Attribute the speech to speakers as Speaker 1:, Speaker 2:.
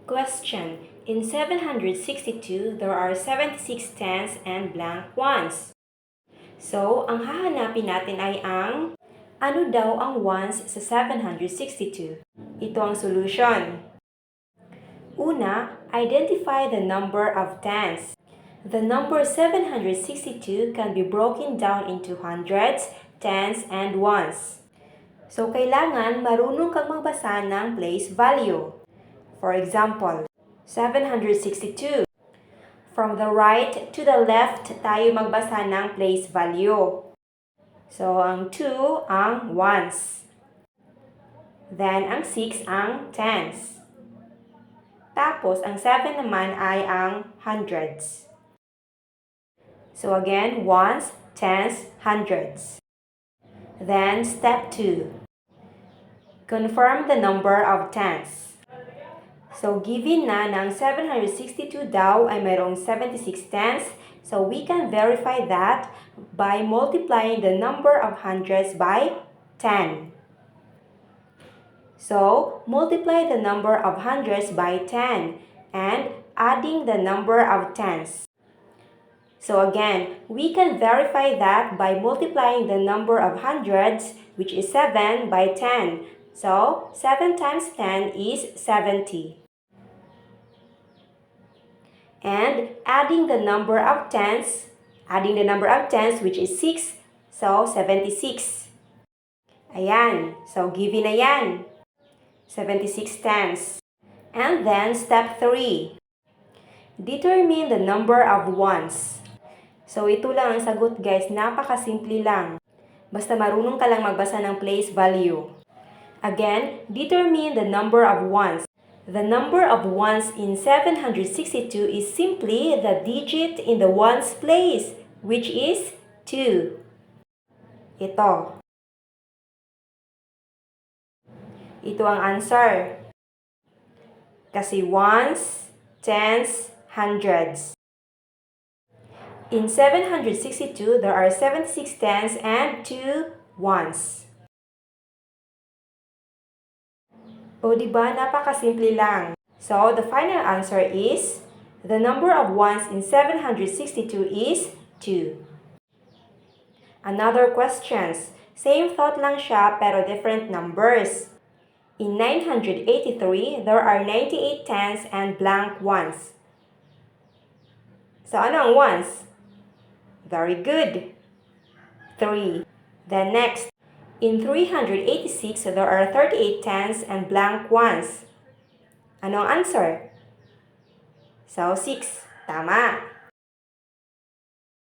Speaker 1: Question. In 762, there are 76 tens and blank ones. So, ang hahanapin natin ay ang ano daw ang ones sa 762? Ito ang solution. Una, identify the number of tens. The number 762 can be broken down into hundreds, tens, and ones. So, kailangan marunong kang magbasa ng place value. For example, 762. From the right to the left tayo magbasa ng place value. So, ang 2 ang ones. Then, ang 6 ang tens. Tapos, ang 7 naman ay ang hundreds. So, again, ones, tens, hundreds. Then, step 2. Confirm the number of tens. So, given na ng 762 daw ay mayroong 76 tens, so we can verify that by multiplying the number of hundreds by 10. So, multiply the number of hundreds by 10 and adding the number of tens. So again, we can verify that by multiplying the number of hundreds, which is 7, by 10. So, 7 times 10 is 70. And adding the number of tens, which is 6, so 76. Ayan, so given na yan. 76 tens. And then step 3. Determine the number of ones. So ito lang ang sagot guys, napakasimple lang. Basta marunong ka lang magbasa ng place value. Again, determine the number of ones. The number of ones in 762 is simply the digit in the ones place, which is 2. Ito. Ito ang answer. Kasi ones, tens, hundreds. In 762, there are 76 tens and 2 ones. O diba, napakasimple lang. So, the final answer is, the number of ones in 762 is 2. Another questions. Same thought lang siya pero different numbers. In 983, there are 98 tens and blank ones. So, ano ang ones? Very good. 3. Then next. In 386, there are 38 tens and blank ones. Anong answer? So, 6. Tama.